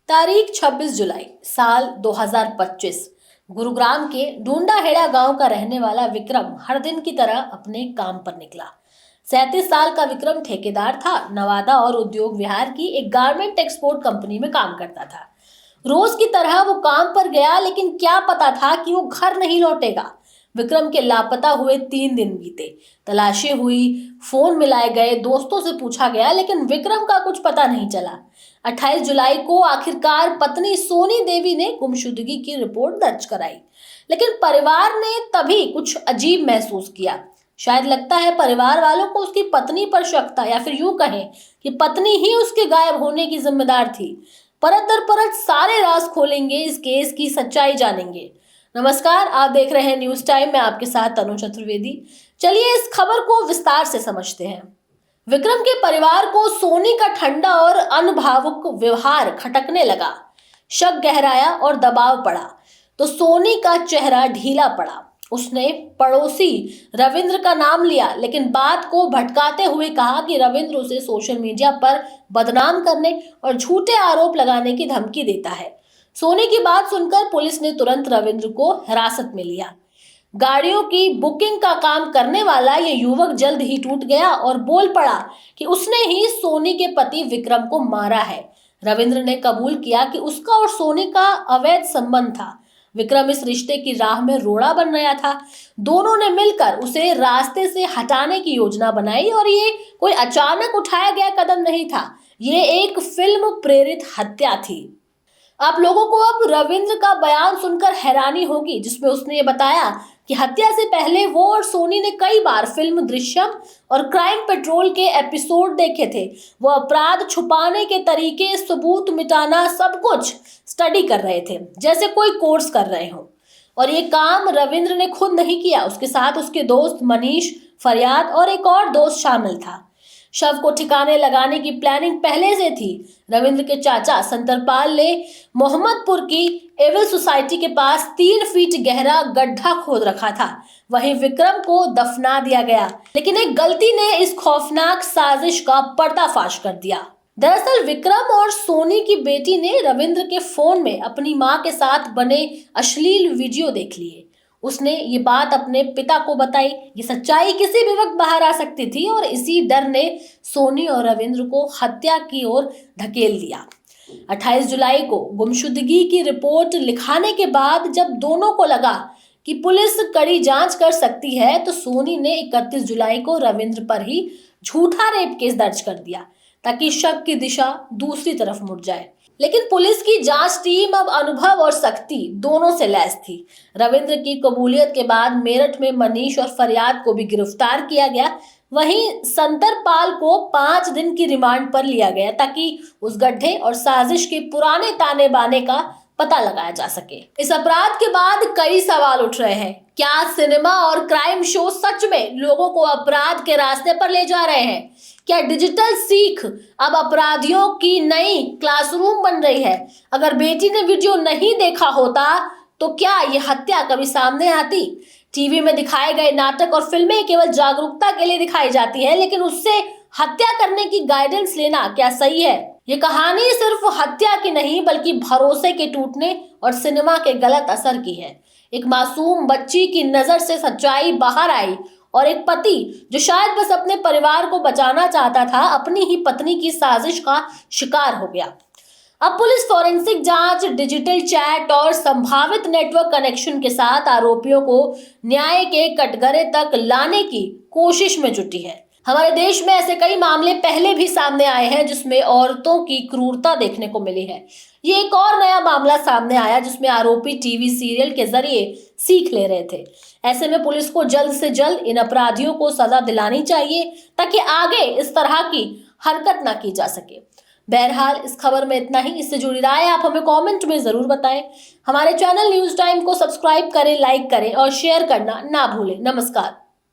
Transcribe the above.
तारीख 26 जुलाई साल 2025। गुरुग्राम के ढूंढाहेड़ा गांव का रहने वाला विक्रम हर दिन की तरह अपने काम पर निकला। 37 साल का विक्रम ठेकेदार था। नवादा और उद्योग विहार की एक गारमेंट एक्सपोर्ट कंपनी में काम करता था। रोज की तरह वो काम पर गया, लेकिन क्या पता था कि वो घर नहीं लौटेगा। विक्रम के लापता हुए 3 दिन बीते। तलाशी हुई, फोन मिलाए गए, दोस्तों से पूछा गया, लेकिन विक्रम का कुछ पता नहीं चला। 28 जुलाई को आखिरकार पत्नी सोनी देवी ने गुमशुदगी की रिपोर्ट दर्ज कराई, लेकिन परिवार ने तभी कुछ अजीब महसूस किया। शायद लगता है परिवार वालों को उसकी पत्नी पर शक था, या फिर यूं कहें कि पत्नी ही उसके गायब होने की जिम्मेदार थी। परत दर परत सारे राज खोलेंगे, इस केस की सच्चाई जानेंगे। नमस्कार, आप देख रहे हैं न्यूज टाइम में, आपके साथ तनु चतुर्वेदी। चलिए इस खबर को विस्तार से समझते हैं। विक्रम के परिवार को सोनी का ठंडा और अनभावुक व्यवहार खटकने लगा। शक गहराया और दबाव पड़ा तो सोनी का चेहरा ढीला पड़ा। उसने पड़ोसी रविंद्र का नाम लिया, लेकिन बात को भटकाते हुए कहा कि रविंद्र उसे सोशल मीडिया पर बदनाम करने और झूठे आरोप लगाने की धमकी देता है। सोनी की बात सुनकर पुलिस ने तुरंत रविंद्र को हिरासत में लिया। गाड़ियों की बुकिंग का काम करने वाला ये युवक जल्द ही टूट गया और बोल पड़ा कि उसने ही सोनी के पति विक्रम को मारा है। रविंद्र ने कबूल किया कि उसका और सोनी का अवैध संबंध था। विक्रम इस रिश्ते की राह में रोड़ा बन रहा था। दोनों ने मिलकर उसे रास्ते से हटाने की योजना बनाई, और ये कोई अचानक उठाया गया कदम नहीं था। ये एक फिल्म प्रेरित हत्या थी। आप लोगों को अब रविंद्र का बयान सुनकर हैरानी होगी, जिसमें उसने ये बताया कि हत्या से पहले वो और सोनी ने कई बार फिल्म दृश्यम और क्राइम पेट्रोल के एपिसोड देखे थे। वो अपराध छुपाने के तरीके, सबूत मिटाना, सब कुछ स्टडी कर रहे थे, जैसे कोई कोर्स कर रहे हो। और ये काम रविंद्र ने खुद नहीं किया, उसके साथ उसके दोस्त मनीष, फरियाद और एक और दोस्त शामिल था। शव को ठिकाने लगाने की प्लानिंग पहले से थी। रविंद्र के चाचा संतरपाल ने मोहम्मदपुर की एविल सोसाइटी के पास 3 फीट गहरा गड्ढा खोद रखा था। वहीं विक्रम को दफना दिया गया, लेकिन एक गलती ने इस खौफनाक साजिश का पर्दाफाश कर दिया। दरअसल विक्रम और सोनी की बेटी ने रविंद्र के फोन में अपनी मां के साथ बने अश्लील वीडियो देख लिए। उसने ये बात अपने पिता को बताई। ये सच्चाई किसी भी वक्त बाहर आ सकती थी, और इसी डर ने सोनी और रविंद्र को हत्या की ओर धकेल दिया। 28 जुलाई को गुमशुदगी की रिपोर्ट लिखाने के बाद जब दोनों को लगा कि पुलिस कड़ी जांच कर सकती है, तो सोनी ने 31 जुलाई को रविंद्र पर ही झूठा रेप केस दर्ज कर दिया, ताकि शक की दिशा दूसरी तरफ मुड़ जाए। लेकिन पुलिस की जांच टीम अब अनुभव और सख्ती दोनों से लैस थी। रविंद्र की कबूलियत के बाद मेरठ में मनीष और फरियाद को भी गिरफ्तार किया गया। वहीं संतरपाल को 5 दिन की रिमांड पर लिया गया, ताकि उस गड्ढे और साजिश के पुराने ताने बाने का पता लगाया जा सके। इस अपराध के बाद कई सवाल उठ रहे हैं। क्या सिनेमा और क्राइम शो सच में लोगों को अपराध के रास्ते पर ले जा रहे हैं? क्या डिजिटल सीख अब अपराधियों की नई क्लासरूम बन रही है? अगर बेटी ने वीडियो नहीं देखा होता तो क्या ये हत्या कभी सामने आती? टीवी में दिखाए गए नाटक और फिल्में केवल जागरूकता के लिए दिखाई जाती है, लेकिन उससे हत्या करने की गाइडेंस लेना क्या सही है? ये कहानी सिर्फ हत्या की नहीं, बल्कि भरोसे के टूटने और सिनेमा के गलत असर की है। एक मासूम बच्ची की नजर से सच्चाई बाहर आई, और एक पति जो शायद बस अपने परिवार को बचाना चाहता था, अपनी ही पत्नी की साजिश का शिकार हो गया। अब पुलिस फॉरेंसिक जांच, डिजिटल चैट और संभावित नेटवर्क कनेक्शन के साथ आरोपियों को न्याय के कटघरे तक लाने की कोशिश में जुटी है। हमारे देश में ऐसे कई मामले पहले भी सामने आए हैं, जिसमें औरतों की क्रूरता देखने को मिली है। ये एक और नया मामला सामने आया, जिसमें आरोपी टीवी सीरियल के जरिए सीख ले रहे थे। ऐसे में पुलिस को जल्द से जल्द इन अपराधियों को सजा दिलानी चाहिए, ताकि आगे इस तरह की हरकत ना की जा सके। बहरहाल इस खबर में इतना ही। इससे जुड़ी राय आप हमें कमेंट में जरूर बताएं। हमारे चैनल न्यूज टाइम को सब्सक्राइब करें, लाइक करें और शेयर करना ना भूलें। नमस्कार।